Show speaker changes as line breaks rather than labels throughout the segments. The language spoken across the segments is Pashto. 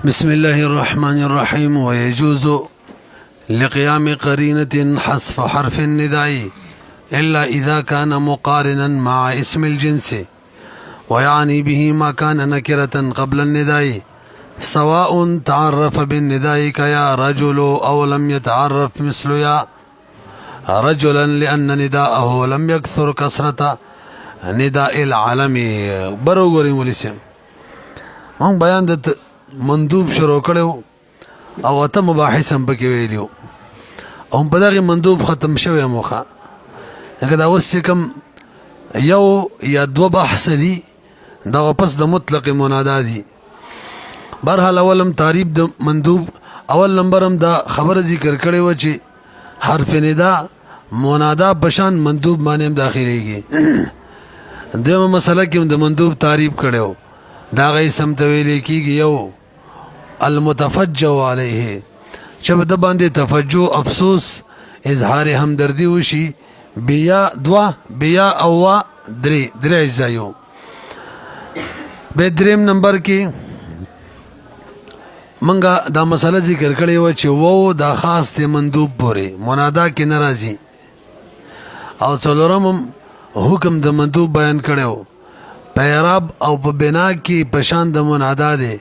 بسم الله الرحمن الرحيم. ويجوز لقيام قرينة حذف حرف النداء إلا إذا كان مقارنا مع اسم الجنس ويعني به ما كان نكرة قبل النداء سواء تعرف بالنداء كيا رجل أو لم يتعرف مثل يا رجلا لأن نداءه لم يكثر كثرة نداء العالم. بروغوري مولسم هم بیان د مندوب شروع کړو او اته مباحث هم پکې ویلو او په دغه مندوب ختم شوی موخه هغه دا اوس کوم یو یا دو بحث دي دا واپس د مطلق منادا دي. برحال اولم تعریف د مندوب اول نمبرم دا خبر ذکر کړی و چې حرف ندا منادا بشان مندوب باندې داخليږي. دغه مسله کې د مندوب تعریف کړو دا غي سمتویل کیږي یو المتفجع علیه چې د باندې تفجع افسوس اظهار همدردی وشي بیا دوا بیا او درې اجزایو. به دریم نمبر کې منګه دا مسله ذکر کړی و چې وو دا خاص ته مندوب پورې منادا کې ناراضي او څلورم حکم د مندوب بیان کړو پیراب او په بنا کې پشان د منادا ده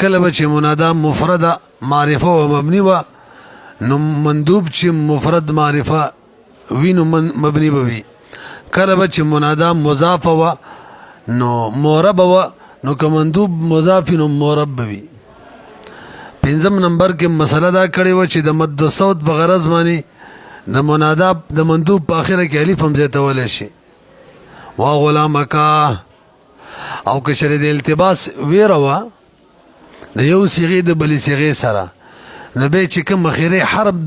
کله به چې منادا مفرد معرفه او مبني و نو مندوب چې مفرد معرفه وینو مبني بوي کله به چې منادا مضاف و نو مورب و نو که مندوب مضاف نو مورب بوي. پنځم نمبر کې مسله دا کړی و چې د مد صوت په غرض باندې د منادا د مندوب په اخره کې الف هم زیاتول شي وا غلامکا او که شری د التباس ویروا د یو صيغه د بل صيغه سره نبی چې کوم اخیری حرف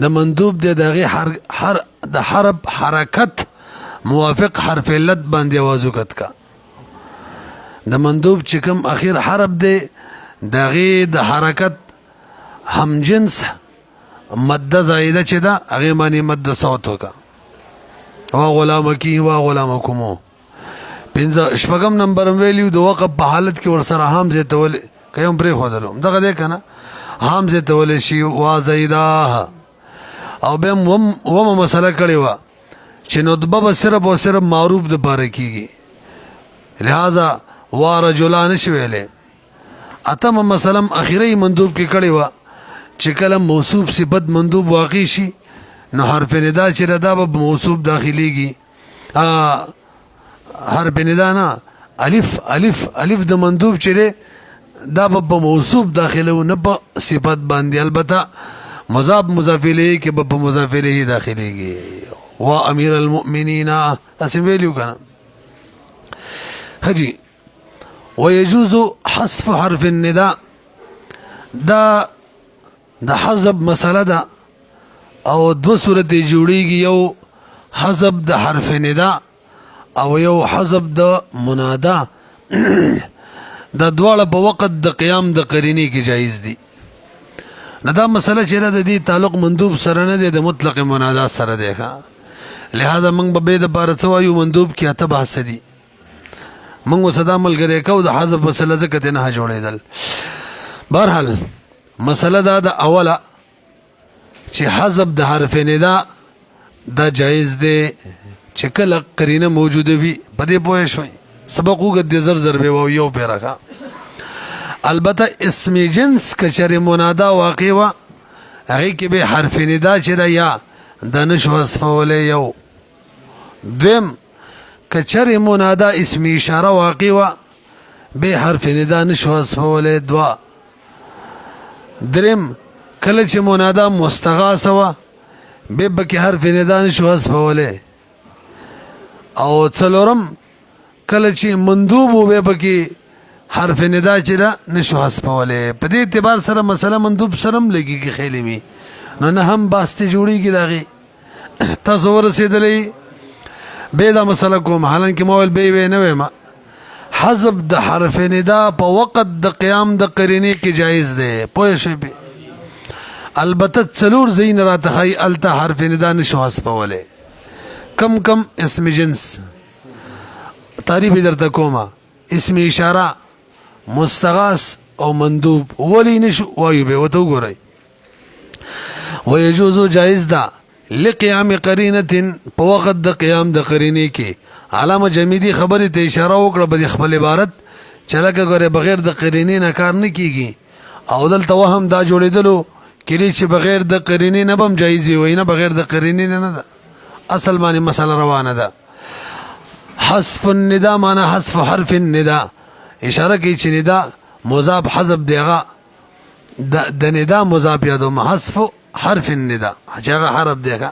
د مندوب دغه د حرف حرکت موافق حرف علت باندې आवाज وکړه د مندوب چې کوم اخیر حرف دی دغه د حرکت هم جنس مد زائده چې دا هغه معنی مد صوت وکا وا غلامکی وا غلامکمو. پنځه شپږم نمبر ویلیو د وقف په حالت کې ورسره هم زه تول کوم پرې خو دغه ده کنه هم زه تول شي وا زیدا او به و مسله کړی و چې ندبه به صرف او صرف معروف د پاره کیږي لہذا وا رجلان شویلې. اتم مثلا اخیری مندوب کې کړی و چې کله موصوف صفت مندوب واقع شي نو حرف ندا چې دا به موصوف داخليږي. حرف ندا نه الف د مندوب چې دا به موصوف داخله نه په صفت باندې البته مضاف الیه کې به مضاف الیه داخليږي. وا امیر المؤمنین اسم ویلو کنه حجی. ويجوز حذف حرف النداء دا د حذف مسله ده او دو صورتې جوړیږي یو حذف د حرف ندا او یو حذف د منادا. دا دواړه په وخت د قیام د قرینې کې جایز دي. نه دا مسله چې د دې تعلق مندوب سره نه دی د مطلق منادا سره دی لہذا موږ به د بار څوایو مندوب کې اته بحث دي موږ وسدا ملګری کو د حذف مسله ځکه نه جوړېدل. بهرحال مسله دا اوله چې حذف د حرف ندا دا جایز دی چې کله قرینه موجوده وي په دې پوه شوي سبق وګد زر به و یو پیراکا. البته اسم جنس کچره منادا واقع و هغه کې به حرف ندا چې دا یا د نشو وصفول یو دیم کچره منادا اسم اشاره واقع و به حرف ندا نشو وصفول دوا دریم کله چې منادا مستغاث و به بکی حرف ندا نشو وصفول او څلورم کله چې مندوب و به کې حرف ندا چې نشو حذفوله. په دې اعتبار سره مسله مندوب سرم لګي کې خېلې می نه هم باسته جوړیږي داغي تاسو ورسېدلې به دا مسله کوم حالانکه مول به نه وېما حذف د حرف ندا په وخت د قیام د قرینې کې جایز دی پوه شئ. البته څلور زین را تخی الته حرف ندا نشو حذفوله. کم اسم جنس تعریف درته کومه اسم اشاره مستغاث او مندوب ولی نشو وایو به وته وګورئ ويجوز جائز ده لقيام قرینه په وخت د قیام د قرینې کې علامه جمیدی خبرې ته اشاره وکړه په خپل عبارت چلکه غره بغیر د قرینې نه کار نه کیږي او دلته وهم دا جوړېدلو کلی چې بغیر د قرینې نه بم جایز وي نه بغیر د قرینې نه ده اصل باندې مسله روانه ده حذف النداء معنی حذف حرف النداء اشاره کوي چې ندا مضاف حذف دیغه د ندا مضاف یادو حذف حرف النداء هغه حرف دیغه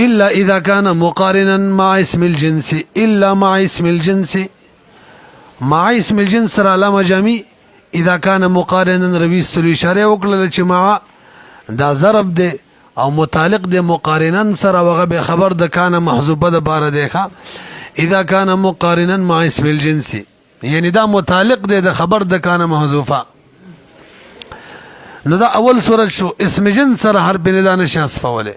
الا اذا كان مقارنا مع اسم الجنس الا مع اسم الجنس مع اسم الجنس علامه جميع اذا كان مقارنا روي سلو اشاره وکړه چې مع دا ضرب دی او متعلق دی مقارنا سره وغه به خبر د کان محذوفه د بار دیخه اذا كان مقارنا مع اسم الجنس یعنی دا متعلق دی د خبر د کان محذوفه نو دا اول صورت شو اسم جنس سره حرف ندا نشه اسفوله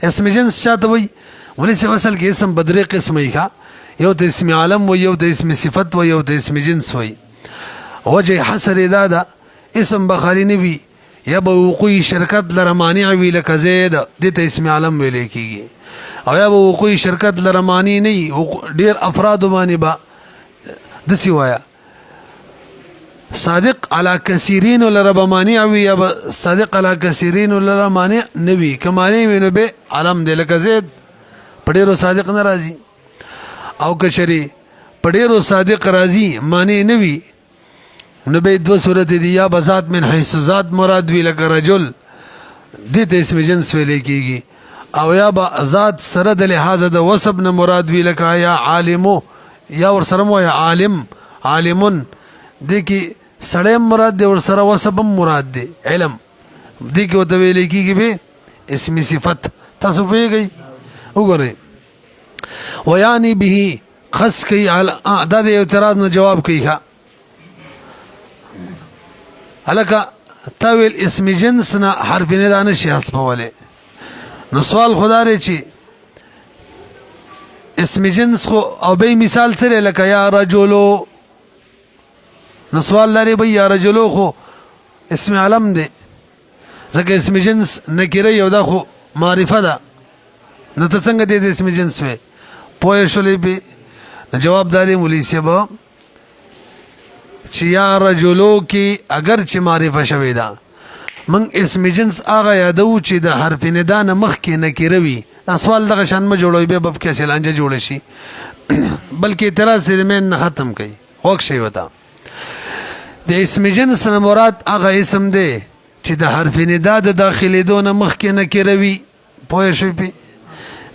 اسم جنس چاته وي ولې اصل کې اسم بدري قسمه ښه یو ته اسم عالم و یو ته اسم صفت و یو ته اسم جنس وي وجه حصر دا اسم بخاری نبی یا به وقوع شرکت لره مانع وی لکه زید دته اسم عالم ویل کیږي او یا به وقوع شرکت لره مانع نه ډیر افراد باندې با د سیوایا صادق علی کثیرین لره مانع وی یا صادق علی کثیرین لره مانع نوی کمانه وینو به عالم د لکه زید پډیرو صادق ناراضی او کچری پډیرو صادق راضی معنی نوی نو به دو صورت دی یا بذات من حیث ذات مراد وی لکه رجل دته اسم جنس ویل کیږي او یا با ذات سره د لحاظ د وصف نه مراد وی لکه یا عالمو یا ور سره مو یا عالم عالمون د کی سړی مراد دی ور سره وصف مراد دی علم د کی وته ویل کیږي به اسم صفت تاسو پیږئ وګورئ ویانی به خص کی علی اعداد اعتراض نه جواب کوي ښا الکه تاویل اسم جنس نه حرف ندا نشي حسبوله نو سوال خدای چې اسم جنس خو او به مثال سره لکه یا رجلو نو سوال لري به یا رجلو خو اسم علم دی ځکه اسم جنس نکره یو دا خو معرفه ده نو ته څنګه دې اسم جنس وې پوه شولې به جواب دادی مولوی صاحب چې یا رجلو کې اگر چې معرفه شوی دا من اسم جنس هغه یادو چې د حرف ندا نه مخ کې نکروي سوال دغه شان ما جوړوي به باب کې سلانجه جوړ شي بلکې اعتراض سره من ختم کړي وښ شي وتا د اسم جنس نه مراد هغه اسم دی چې د حرف ندا د داخلي دون مخ کې نکروي پوه شئ په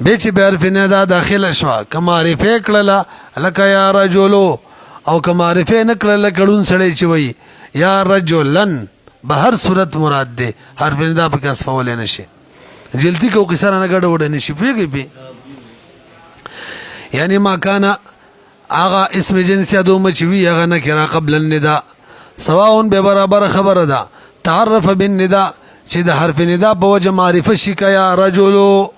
به چې به حرف ندا داخله شو کمعرفه کړه لکه یا رجلو او کمعرفه نکړه کړون سړی چې وای یا رجلن به هر صورت مراد دی حرف ندا په کس فول نه شي جلتی کو کسر نه غډ وډ نه شي پیږي به یعنی ما کان اغا اسم جنس یادو مچوي اغا نکره قبل النداء سواء به برابر خبر ده تعرف بالنداء چې د حرف ندا په وجه معرفه شي یا رجلو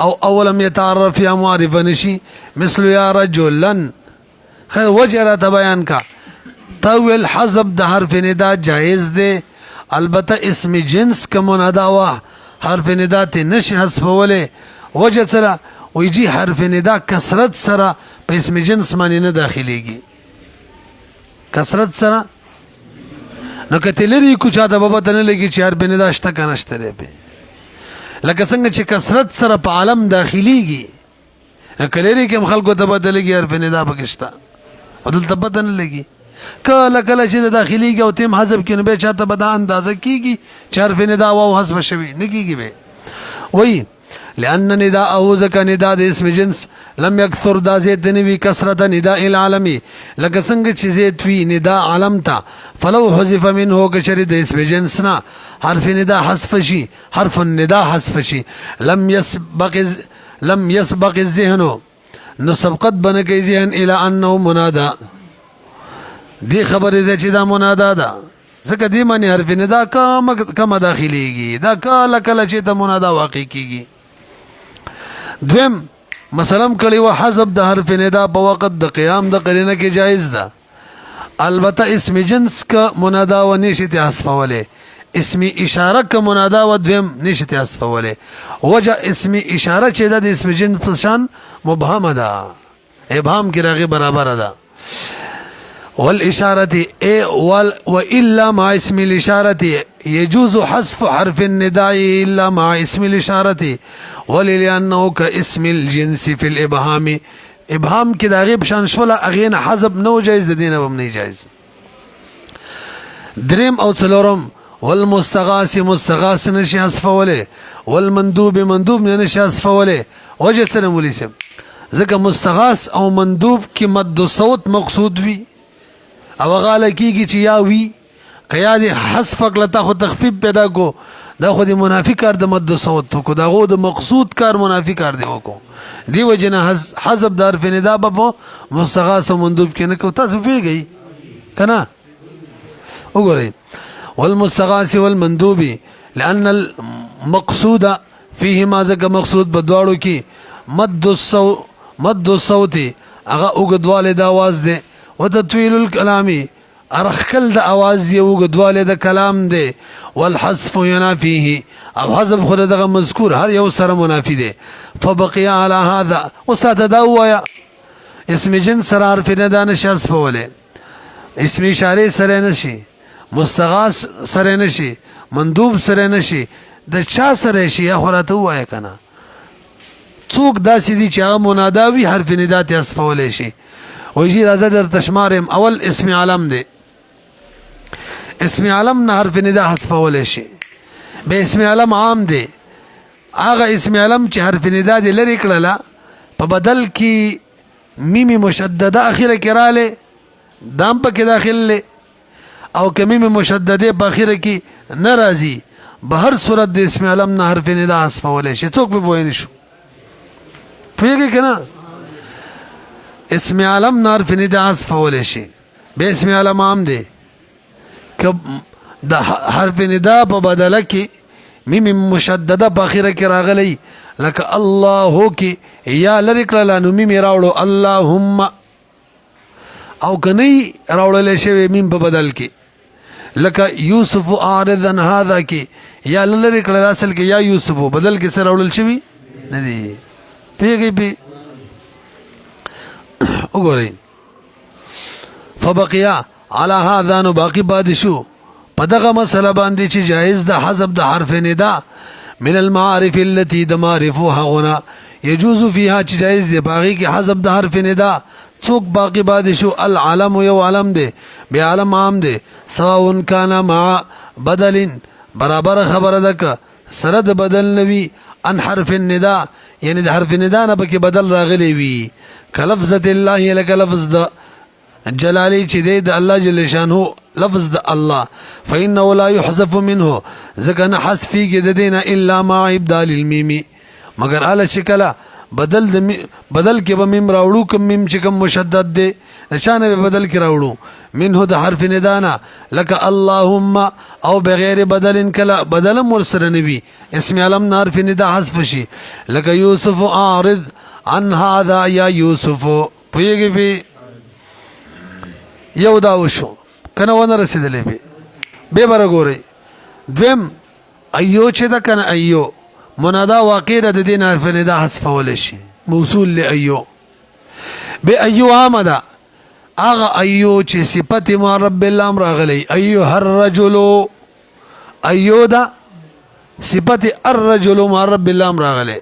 او اولم يتعرف یا معرفه نشي مثل یا رجلن خیر وجه را بیان کا طول حذف د حرف ندا جائز دی البته اسم جنس کا منادا وا حرف ندا ته نشي حذفوله وجه سره ويجي حرف ندا کثرت سره په اسم جنس باندې نه داخليږي کثرت سره نو کتلری کو چا د بابا تنه لګي چې حرف ندا شته کنه شته به لکه څنګه چې کثرت سره په عالم داخليږي کلری کوم خلکو ته بدلږي حرف ندا پکشتا بدل ته بدن لګي کله کله چې داخليږي او تیم حذف کینو به چاته بدا اندازه کیږي چې حرف ندا او حذف شوی نه کیږي به وای لأن نداءه ذکر نداء د اسم جنس لم يكثر دا زید نوی کثرت نداء العالمی لکه څنګه چې زید وی نداء عالم تا فلو حذف منه کشر د اسم جنس نا حرف نداء حذف شي حرف النداء حذف شي لم يسبق الذهن نو سبقت بنکې ذهن الى انه منادا دی خبر دې چې دا منادا ده ځکه دې معنی حرف ندا کم داخليږي دا کله کله چې ته منادا واقع کیږي دویم مثلا کړي و حذف د حرف ندا په وخت د قیام د قرینه کې جایز ده البته اسم جنس که منادا و نشتی حذفوله، اسم اشاره که منادا و دویم نشتی حذفوله. وجه اسم اشاره چې د اسم جنس په شان مبهم ده، ابهام کې راغی برابر ده. والاشاره والا مع اسم الاشاره يجوز حذف حرف النداء الا مع اسم الاشاره وللانه كاسم الجنس في الابهام. ابهام کې دا غیب شان شول اغه نه حذف نو جایز د دینه هم نه جایز. دریم او څلورم والمستغاث مستغاث نشي حذفوله، والمندوب مندوب نشي حذفوله. وجه سره مولسم ځکه مستغاث او مندوب کې مد صوت مقصود وي او غاله کیږي چې یا وی کیا دي حذف کړه خو تخفیف پیدا کو، دا خو د منافق کار د مد صوت کو، دا غو د مقصود کار منافق کار دی وکړو. دی وجنه حذف د حرف ندا په مستغاث او مندوب کې نه کو. تاسو پیږئ کنه وګورئ. والمستغاث والمندوب لان المقصود فيهما ذک مقصود بدواړو کې مد الصوت هغه وګدواله د आवाज دی، وتطويل الكلام ارخل د आवाज یو وګدواله د کلام دی. والحذف ينافيه او حذف خود دغه مذکور هر یو سره منافی دی. فبقي على هذا وستدوا اسم جنس سره حرف ندا نشي حذفوله، اسم اشاره سره نشي، مستغاث سره نشي، مندوب سره نشي، د چا سره شي اخرته وای کنه. څوک داسې دي چې هغه منادا وي حرف ندا ته حذفوله شي. ويجي راځه در تشمارم اول اسم علم دی، اسم علم نه حرف ندا حذفوله شي. به اسم علم عام دی، هغه اسم علم چې حرف ندا دی لري کړله په بدل کې میم مشدده اخیره کې رااله دام پکې داخله او کمیم مشدده په اخیره کې ناراضي، به هر صورت د اسم علم نه حرف ندا حذفوله شي. څوک به پوه نه شو پیږي کنه. اسم علم نه حرف ندا حذفوله شي. به اسم علم عام دی که د حرف ندا په بدله کې میم مشدده په اخیره کې راغلی لکه الله کې یا لری کړه نو میم راوړو اللهم، او کني راوړل شوی میم په بدل کې لکه یوسف اعرضا هذا کې یا لری کړه اصل کې یا یوسف بدل کې سره راوړل شوی نه دی. پیږي پی وګورئ. فبقيا على هذا نو باقی بعد شو پدغه مسله باندې چې جائز د حذف د حرف ندا من المعارف التي د معرفوها غنا يجوز فيها چې جائز دی باقی کې حذف د حرف ندا. څوک باقی بعد شو العلم یو علم دی به علم عام دی سواء كان مع بدل برابر خبره ده سره د بدل نوي ان حرف الندا یعنی د حرف ندا نه پکې بدل راغلی وي کلفظه الله لك لفظ د جلالی چې د الله جل شانه لفظ د الله فإنه لا يحذف منه ځکه نه حذف کېږي د دینه الا مع ابدال المیم مگر اله شکله بدل کې به میم راوړو کوم میم چې کوم مشدد دی نشانه به بدل کې راوړو منه د حرف ندانا لك اللهم او بغیر بدل کلا بدل مرسل نبی اسم علم حرف ندا حذف شي لك يوسف اعرض عن هذا یا یوسف پویږي په یو دا وشو کنه ونه رسیدلې به برګوري دیم ایو چې دا کنه ایو منادا واقع د دین حرف ندا حذف ول شي موصول ل ایو به ایو آمده اغه ایو چې صفت ما رب الامر راغلی ایو هر رجل ایو دا صفت الرجل ما رب الامر راغلی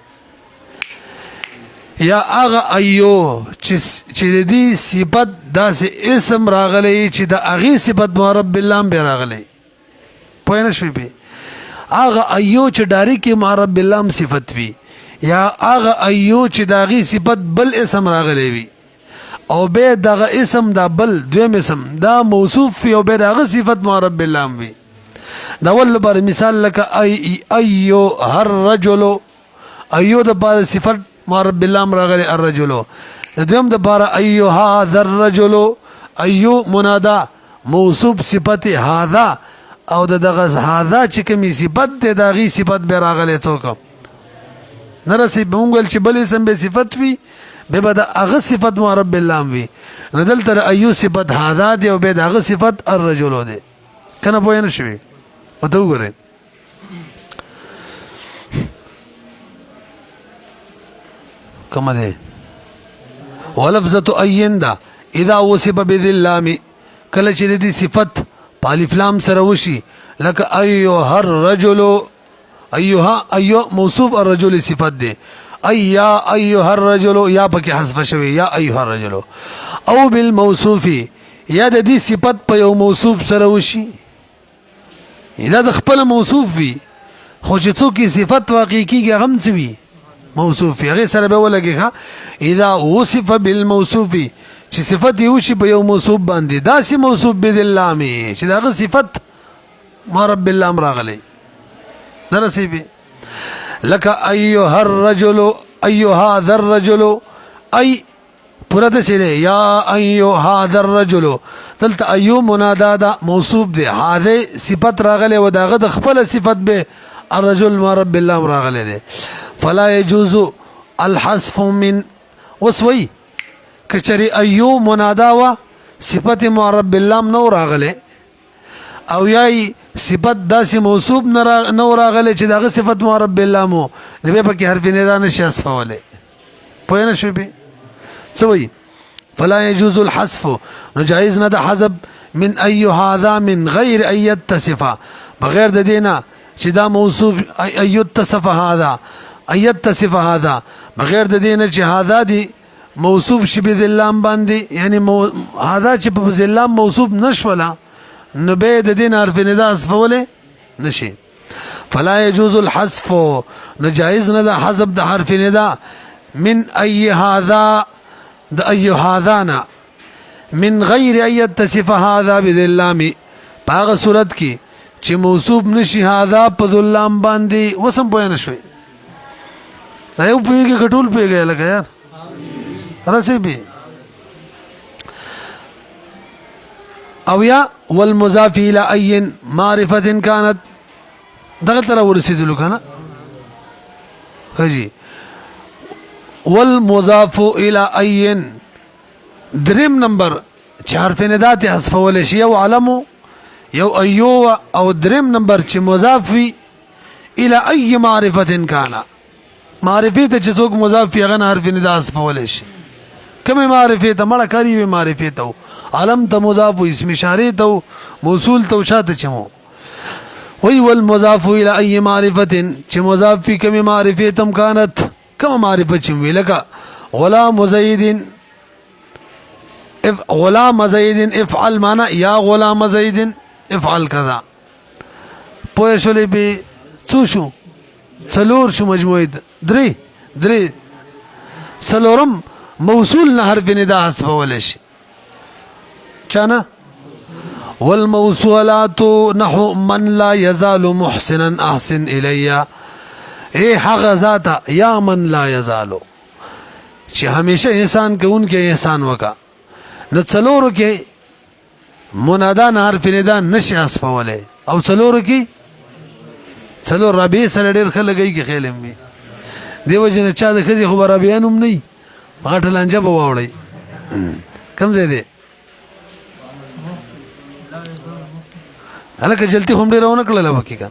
یا اغه ایو چې دې صفت داس اسم راغلی چې د اغه صفت ما رب الامر راغلی پوه نه شوي به اغه ایو چې داری کې ما رب الامر صفت وی یا اغه ایو چې داغي صفت بل اسم راغلی وی او به دغه اسم دا بل دویم اسم دا موصوف فی او به دغه صفت ما رب الامر وی دا ول بر مثال لك ایو هر رجل ایو د بار صفت ما رب الامر راغلی الرجل دویم د بار ایو هذا الرجل ایو منادا موصوف صفت هذا او دغه هذا چې کومي صفت د دغه صفت به راغلی څوک نرسي بونګل چې بل اسم به صفت وي به به د هغه صفت ما رب اللام وي نو دلته ایو صفت هذا دی او به د هغه صفت الرجل دی کنه پوه نه شوي ورته وګورئ کومه دی ولفظة أين دا اذا وصف بذي اللام کله چې دې صفت په الف لام سره وشي لك ايها الرجل ايها ايو موصوف الرجل صفت دی ايا ايها الرجل یا پکې حذف شوی یا ايها الرجل او بالموصوف یا د دې صفت په یو موصوف سره وشي دا د خپل موصوف وي خو چې څوک صفت واقع کیږي هم څه وي موصوف هغه سره به ولګي ها اذا وصف بالموصوف چې صفت یو شي په یو موصوف باندې دا سي موصوف باللام چې دا صفت ما رب اللام راغلي درسي به لك ايها الرجل ايها هذا الرجل اي پورا سره یا ايها هذا الرجل دلته ايو منادا دا موصوف دی هذا صفت راغله و داغه د خپل صفت به الرجل ما رب اللام راغله دی فلا يجوز الحذف من وسوي کچری ایو منادا وا صفت معرب باللام نو راغله او یای صفت داسې موصوف نو راغله چې دغه صفت معرب باللام نو به پکې حرف ندا نشي اسفوله پوه نه شو به سوي فلا يجوز الحذف نو جائز نه د حذف من اي هذا من غير ان يتصف بغیر د دینه چې دا موصوف اي يتصف هذا ان يتصف هذا بغیر د دینه چې هذا دی موصوف شي په ذلام باندې یعنی هذا چې په ذلام موصوف نشولا نو به د دین حرف ندا اسفوله نشي فلا يجوز الحذف نجائز نه د حذف د حرف ندا من اي هذا د اي هذانا من غیر ان يتصف هذا بذلام په صورت کې چې موصوف نشي هذا په ذلام باندې وسم پوه نه شوي دا یو پیږي غټول پیږي لکه یار رسبي او یا والمضاف الى اي معرفه كانت دغه تر ورسېدلو کنه هجي والمضاف الى اي دریم نمبر چې حرف ندا ته حذف ول شي او علم یو ايو او دریم نمبر چې مضاف الى اي معرفه كان معرفه ته چې څوک مضاف یې غن حرف ندا حذف ول شي کومه معرفه ته مړه کاری وي معرفه ته علم ته مضاف اسم اشاره ته موصول ته شاته چمو وی والمضاف الى اي معرفه چې مضاف فی کومه معرفه تم كانت کومه معرفه چې ویلکه غلام زید غلام زید افعل معنا یا غلام زید افعل كذا پوه شولې به څو شو څلور شو مجموعه درې څلورم موصول نه حرف ندا حذف ول شي چانه والموصولات نحو من لا يزال محسنا احسن الي اے حق ذات یا من لا يزال چې همیشه احسان کوونکې احسان وکا نو څلورو کې منادا نه حرف ندا نشي حذف ول او څلورو کې څلور ربيع سره ډېر خلګي کې خېلم وي دیو جن چا د خزي خبر ربيانوم نه غټ لانجه به واوړی کم ځای دی هلکه جلتی هم ډېره ونه کړله پکې که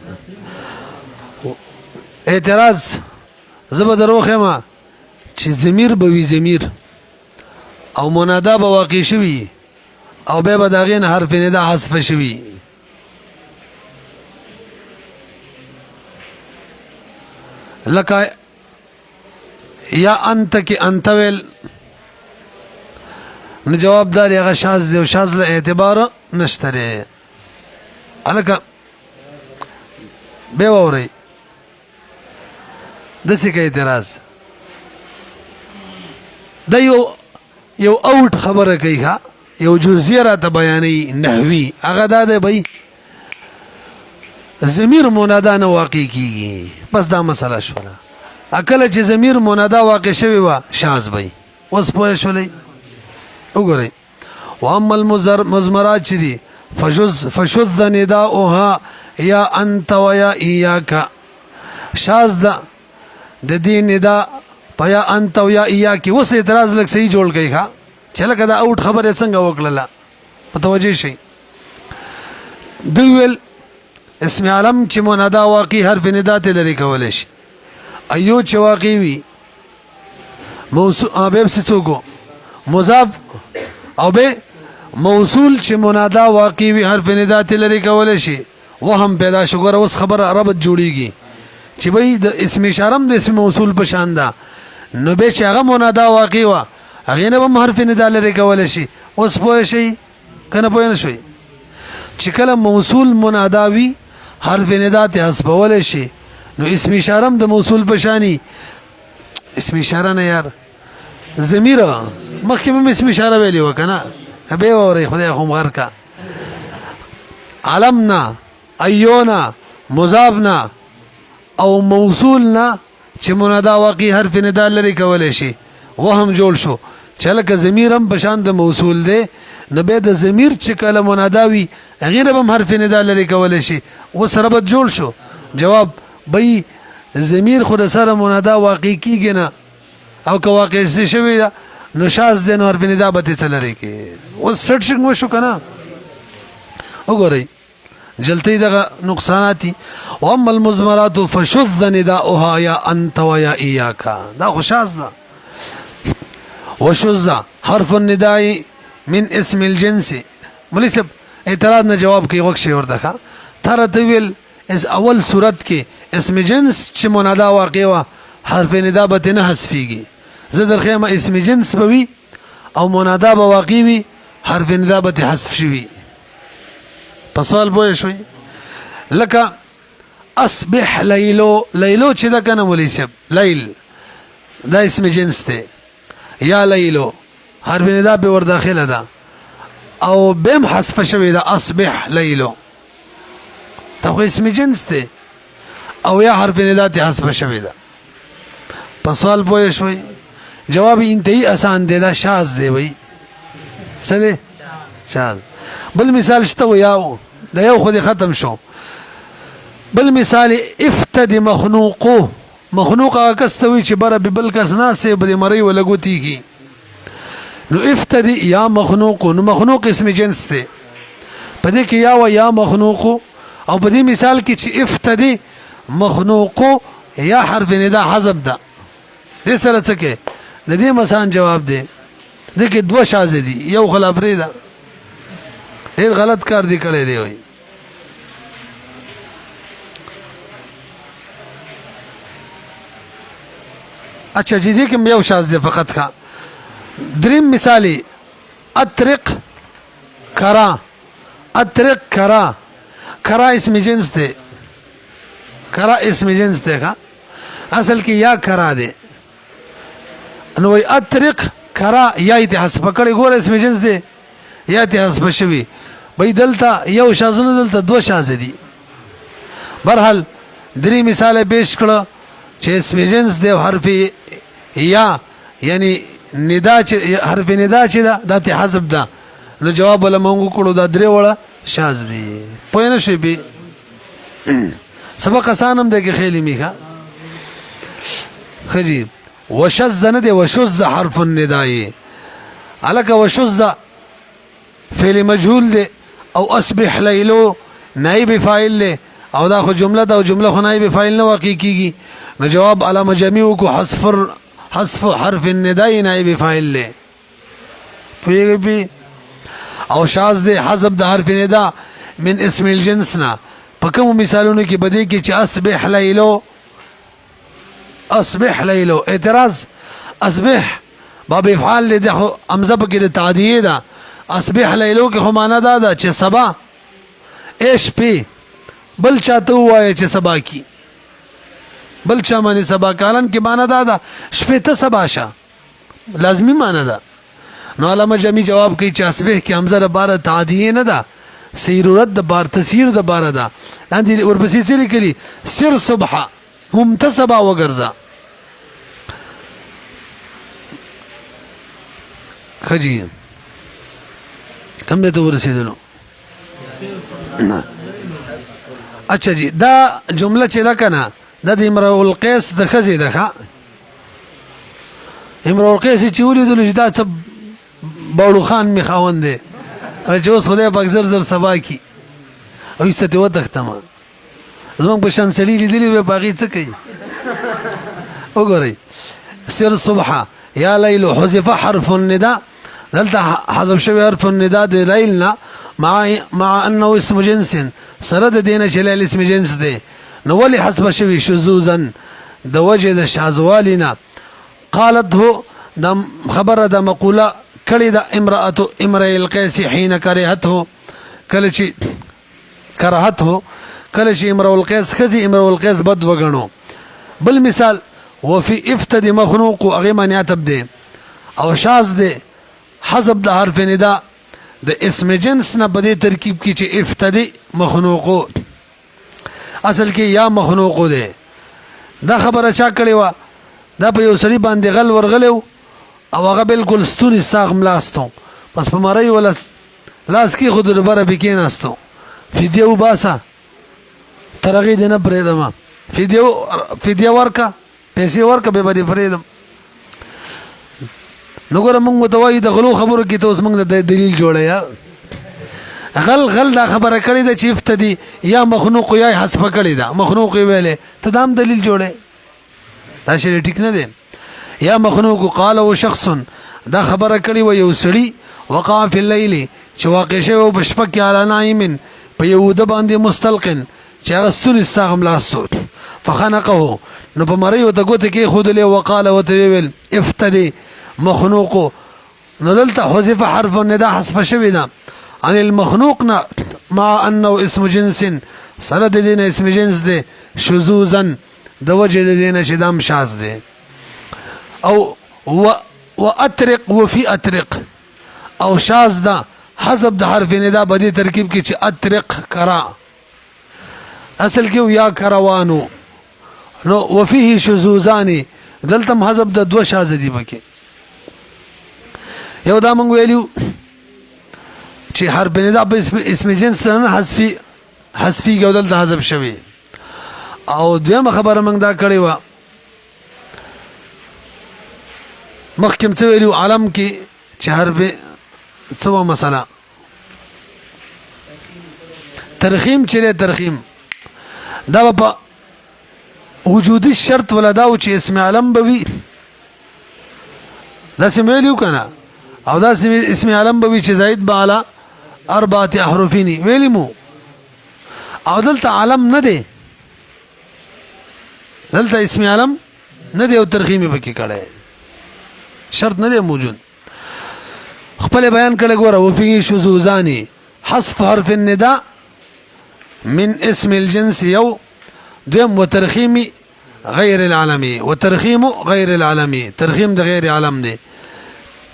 اعتراض زه به در وښیم چې ضمیر به وي ضمیر او منادا به واقع شوي او بیا به د هغې نه حرف ندا حذف شوي لکه یا انت کې انت ویل نو جواب دار هغه شاذ دی او شاذ له اعتبار نشته لري الکه به ووري د څه کې اعتراض د یو اوټ خبره کوي ها یو جزئیه را ته بیانې نحوی هغه دا دی بھائی ضمیر منادا نه واقع کیږي بس دا مسله شوله اکل چې ضمیر منادا واقع شوی و شاذ بھائی اوس پوه شولې وګورئ واما المزمرات چې دي فشذ نداؤها یا انت و یا ایاک شاذ د دې ندا پیا انت او یا ایاکی وس اعتراض لک صحیح جوړ کړي ښا چې لکه دا اوټ خبره څنګه وکړله متوجه شي دویل اسم علم چې منادا واقعي حرف ندا ته لري کول شي ایو چې واقعي وي موصول ابه څوک مضاف او به موصول چې منادا واقعي وي حرف ندا ته لري کول شي وهم پیدا شګور اوس خبره ربط جوړیږي چې بھئی د اسم اشاره د اسم موصول په شان ده نو به چې هغه منادا واقعي وا هغه نه به حرف ندا لري کول شي اوس پوه شي کنه پوه نه شي چې کله موصول منادا وي حرف ندا ته حذفول شي نو اسم اشاره د موصول په شانی اسم اشاره نه یار ضمیر مخکې هم اسم اشاره ویلی وکنه به اوري خدای خو مغر کا علمنا ایونا مضافنا او موصولنا چې منادا واقعي حرف ندا لري کولای شي وهم جوړ شو چې لکه ضمیر هم بشان د موصول دی نو به د ضمیر چې کله منادا وي غیر هم حرف ندا لري کولای شي اوس ربط جوړ شو جواب بې ضمیر خود سره منادا واقعي کیږي نه او که واقع شوی دا نو شاذ دی نو حرف ندا به څه لري کې اوس سټ شو کنه وګورئ جلتی دغه نقصاناتی واما المزمرات فشذ نداؤها یا انت و یا ایاکا دا خوشاز دا وشذ حرف النداء من اسم الجنس مولوی صاحب اعتراض نه جواب کوي وکشي ورته تر تویل اس اول صورت کې اسم جنس چې منادا واقع وا حرف ندا به نه حذفيږي زه درخه اسم جنس بوي او منادا به واقع وي حرف ندا به حذف شي په سوال پوه شوي لکه اصبح لیلو لیلو چې دا کنه مولوی صاحب لیل دا اسم جنس دی یا لیلو حرف ندا به ور داخله ده او بهم حذف شوی ده اصبح لیلو دا خو اسم جنس دی او یا حرف ندا ته حذف شوی ده په سوال پوه شوي جواب انتهایی آسان دی دا شاذ دی وای څه دی شاذ بل مثال شته یاو دا یو خو ختم شو بل مثال افتد مخنوقو مخنوقه کستوي چې بره بل کس ناسه بده مری ولا ګوتی کی نو افتد یا مخنوق نو مخنوق اسم جنس دی پدې کې یا مخنوق او په دې مثال کې چې افتد مخنوق یا حرف ندا حذف ده دې سره څه کې د دې مسان جواب دی د کې دوه شاذ دي یو خلاف لري ده ډیر غلط کار دی کړی دی وای اچھا جی دې کوم یو شاذ دی فقط کا دریم مثالی اطرق کرا اطرق کرا کرا اسم جنس دی کرا اسم جنس دی کا اصل کې یا کرا دی نو وای اطرق کرا یا دې حذف کړي ګور اسم جنس دی یا دې حذف شوی بای دلته یو شاذ نه دلته دو شاذ دي برحال درې مثال پیش کړه چې اسم جنس دی حرف یا یعنی ندا چې حرف ندا چې دا ته حذف ده نو جواب ولا مونږ کړو دا درې وړه شاذ دي پوه نه شي به سبق اسانم ده کې خېلی میخه خجی وشذ نه دی وشذ حرف النداء الک وشذ فعل مجهول دی او اصبح لیلو نائب فاعل له او دا خو جمله دا جمله خو نائب فاعل نه واقع کیږي نو جواب علامه جميع کو حذف حرف النداء نائب فاعل له پیږي او شاذ دی حذف د حرف ندا من اسم الجنس نا په کوم مثالونو کې بده کې چې اصبح لیلو اعتراض اصبح باب افعال له امزه کې د تعدیه ده اصبح لیلو کې خو معنا ده چې سبا ايش پی بل چاته وای چې سبا کی بل چا باندې سبا کالن کې معنا ده شپه ته سبا شه لازمی معنا ده نو علامه جمی جواب کوي چې اصبح کې حمزه لپاره تعدیه نه ده سیرورت د بار تسیر د بار ده لاندې ورپسې څه لیکلي سر صبح هم تسبا وګرځا خجی کم دې ته ورسېدلو اچھا جی دا جمله چې لکنه د امرؤ القیس د خزي ده امرؤ القیس چې ولیدلو چې دا څه باړو خان می خاوند دی چې اوس خدای پاک زر زر سبا کی او ایسته وتښتمه زمونږ په شان سړي لیدلي وی په هغې څه کوي وګورئ سر صبحه یا لیل حذف حرف النداء دلته حذف شوی حرف النداء د لیل نه مع انه اسم جنس سره د دې نه چې لیل اسم جنس دی نو ولې حذف شوی شذوذا د وجه د شاذوالي نه قالت هو د خبره د مقوله کړې د امرئ القیس حين کرهته کله چې کرهته کله چې امرؤ القیس ښځې امرؤ القیس بد وګڼو بل مثال وفي افتد مخنوق هغې معنی عتب دی او شاذ دی حذف د حرف ندا د اسم جنس نه په دې ترکیب کې چې افتدی مخنوقو اصل کې یا مخنوقو دی دا خبره چا کړې وه دا په یو سړي باندې غل ورغلی او هغه بالکل ستوني ساغ ملاستو پس په مرۍ ولا لاس کې خود لپاره به کېناستو فدیه وباسه تر هغې دې نه پرېږدمه فدیه ورکه پیسې ورکه به به دې پرېږدم نو ګوره موږ ورته وایو د غلو خبرو کې ته اوس موږ د دلیل جوړه یا غل دا خبره کړې ده چې افتدي یا مخنوق یا حذف کړې ده مخنوق یې ویلې ته دا هم دلیل جوړې دا شی ټیک نه دی یا مخنوق قال و شخص دا خبره کړې و یو سړي وقع فی اللیل چې واقع شوی و په شپه کې علی نائم په یو وده باندې مستلقن چې هغه ستوني ساغ ملاستو فخنقه نو په مرۍ ورته ګوتې کېښودلې وقال ورته ویل افتدي مخنوق نو دلته حذف حرف النداء حذف شوی ده عن المخنوق مع انه اسم جنس سره د دې نه اسم جنس دی شذوذا د وجه د دې نه چې دام شاذ دی او واترق وفي اترق او شاذ ده حذف د حرف ندا په دې ترکیب کې چې اترق کرا اصل کې یا کروانو نو وفيه شذوذان دلته حذف د دوه شاذ دي پکې یو دا مونږ ویلو چې حرف ندا په اسم جنس نه حذفي ګودل د حذف شوی او دیمه خبره مونږ دا کړې و مخکم څه ویلو عالم کې چې حرف څه مسله ترخیم چې ترخیم دا په وجودي شرط ولدا او چې اسم علم بوي دا سم ویلو کنه او دا اسم علم بوي چې زائد بالا 4 احرفين ویلمو او دلته علم نه دی دلته اسم علم نه دی او ترخیم پکې کړه شرط نه دی موجود خپل بیان کړه ګوره وفي شذوذان حذف حرف النداء من اسم الجنس يو دم وترخيم غير العالمي وترخيم غير العالمي ترخيم د غیر عالم دی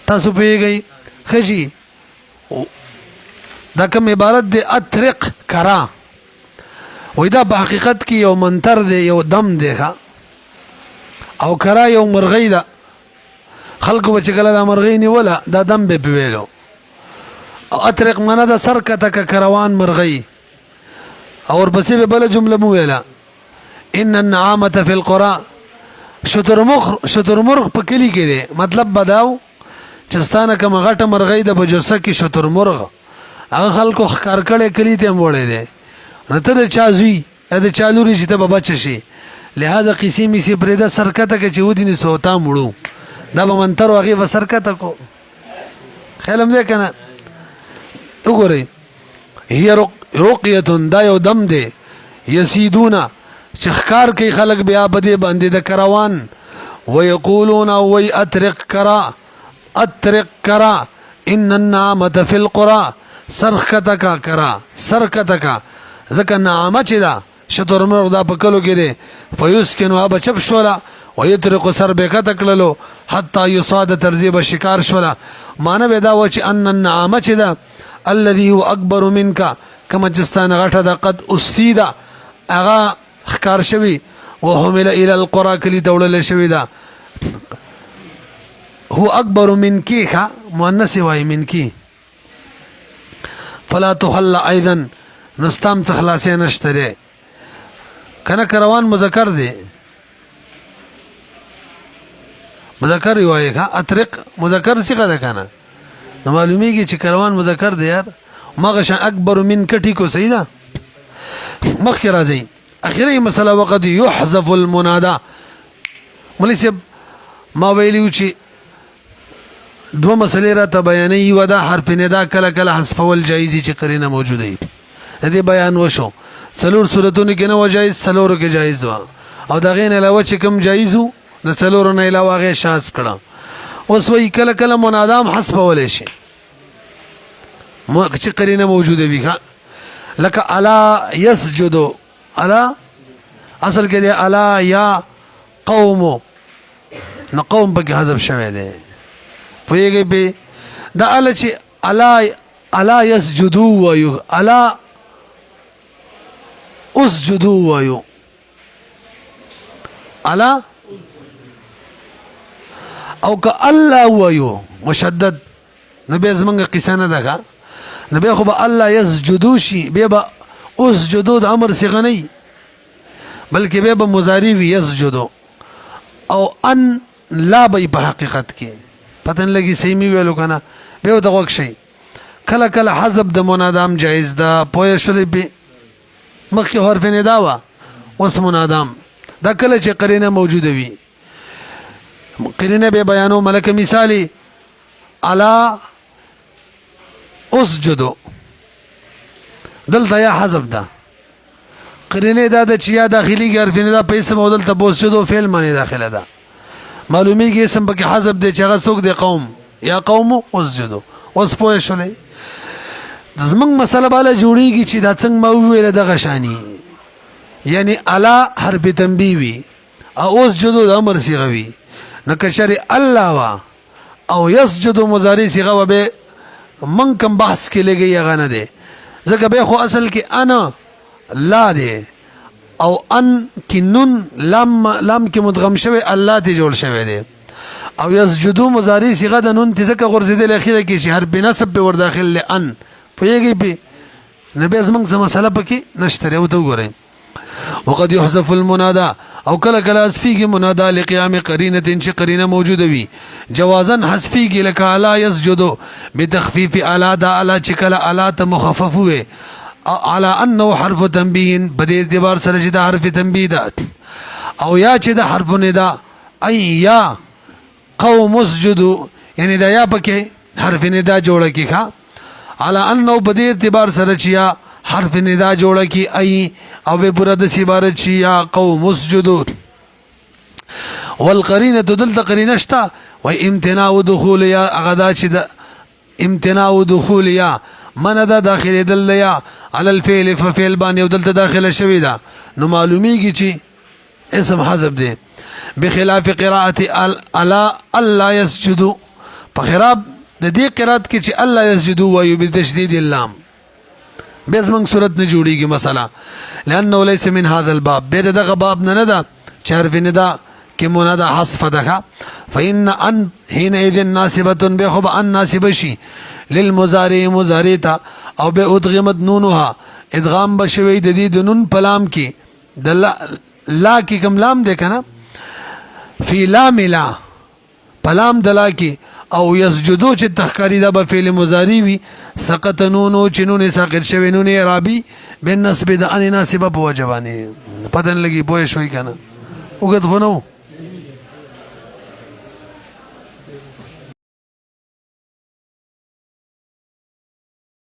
تاسو پیږئ خجی دا کوم عبارت دی اترق کرا وای دا په حقیقت کې یو منتر دی یو دم دی او کرا یو مرغی ده خلق چې کله دا مرغی نیوله دا دم به پیویلو او اترق معنا دا سرکته کروان مرغی اور پسې به بل جمله مو ویلا ان النعامه فی القرى شترمرغ په کلی کې دی مطلب بداو چې ستانه کوم غټه مرغی د بجوسه کې شترمرغ هغه خلکو ښکار کړي کلی ته وړي دي نته د چازوی د چالوري چې ته بچ شي لہذا قسمی سی پرېدا سرکته کې چې ودی سوتا مړو دا به منتر واغي و سرکته کو خیالم دې کنه وګورئ هي رقیه دا یو دم دی یسیدونا چخکار کوي خلق بیا بده باندې د کروان ويقولون وي اترق کرا ان النعامه في القرى سرکتک کرا سرکتک ځکه نعامه چې دا شترمرغ دا په کلو کې دی فیسکنو ابا چپ شولا ويطرق سربکت کړلو حتی یصاد ترذیب شکار شولا معنی به دا و چې ان النعامه چې دا الذي هو اکبر منك کما جستان غټه دا قد استیدا اغا خکار شوی وحمل الى القرى کلی دولل شوی دا هو اکبر منکی خا مؤنث وای منکی فلا تخلى ايضا نستام تخلاص نشتره کنه کروان مذکر دی مذکر وایي ښه اطرق مذکر صيغه ده کنه نو معلومیږي چې کروان مذکر دی یار مغه شان اکبر من کټی کو صحیح ده مخکې راځي اخیری مسله وقد يحذف المنادى مولوی صاحب ما ویلیو چې دو مسلې را ته بیانې یو دا حرف ندا کله کله حذفول جایزي چې قرینه موجوده وي دې بیان وشو څلور صورتونو کې نه و جایز څلورو کې جایز و او دا غین علاوه چې کوم جایز وو د څلورو نه علاوه هغه شاذ کړه اوس وی کله کله منادام حذفول شي چې قرینه موجوده وي لکه الا يسجد الا اصل کې دی الا یا قوم نو قوم پکې حذف شوی دی پوهیږئ په دا اله چې الا يسجدوا وایو الا اسجدوا وایو الا او که الله وایو مشدد نو بیا زمونږ قصه نه ده نو بیا خو به الله يسجدو شي بیا به اسجدو د امر صيغه نه بلکې بیا به مضارع وي يسجدو او ان لا به په حقیقت کې پتن لګي صحیح می ویلو کنه به د غوښ شي کله کله حذف د منادام جایز ده پوهه شولې به مخکې حرف ندا وا اوس منادام دا کله چې قرینه موجوده وي قرینه به بیانو ملک مثالی الا اسجدو دلته یا حذف ده قرینه دا د چې یا داخلي حرف ندا په اسم او دلته بوسجدو فعل معنی داخله ده معلومیږي اسم پکې حذف دی چې هغه څوک دی قوم یا قوم اسجدو اوس پوه شولې زمنګ مسله بالا جوړیږي چې دا څنګه مو ویل د غشانی یعنی الا حرف تنبیه وی او اسجدو د امر صيغه وی نو کشری الله وا او يسجدو مضارع صيغه و به من کم بحث کې لګي هغه نه دی ځکه به خو اصل کې انا لا دی او ان کی نون لام کې مدغم شوی الله ته جوړ شوی دی او يسجدو مضارع صيغه د نون تزکه غرزیدل اخیره کې چې حرف نصب به ور داخل لان پوهیږي به نبی زمنګ څه مسله پکې نشته او ته وګورئ وقد يحذف المنادى او کله کله حذفيږي منادى لقيام قرينه چې قرینه موجوده وي جوازا حذفيږي لکه الا يسجد بتخفيف الا دا الا چې کله الا ته مخفف وي على انه حرف تنبيه په دې اعتبار سره چې دا حرف تنبيه ده او یا چې دا حرف ندا اي یا قوم اسجدوا یعنی دا یا پکې حرف ندا جوړه کیخه على انه په دې اعتبار سره چې یا حرف ندا جوړه کی اي او به پورا د عبارت چې یا قوم اسجدوا والقرینه دلته قرینه شتا و امتناع دخول یا غدا چې د امتناع دخول یا من دا داخله دل یا على الفعل ففعل باندې او دلته داخله شوی دا نو معلومیږي چې اسم حذف دی بخلاف قراءه الا الله يسجد په خراب د دې قرات کې چې الله يسجد وایو بتشدید اللام بس من صورت نه جوړیږي مسله لانه ليس من هذا الباب به دغه باب نه ده چې حرف ندا کې منادا حذف ده فإن ان حينئذ ناسبه به خو ان ناسبه شي للمضارع مضارع او به ادغمت نونها ادغام بشوي د دې د نون پلام کې د لا کې کوم لام ده کنه فی لام لا پلام دلا کې او یسجدو چې تخکاری دا به فعل مضارع وي سقط نونو چنون ساقط شوی نون اعرابي بالنسبه د ان ناسبه په وجبانه پدن لګي پوه شوي کنه وګت غنو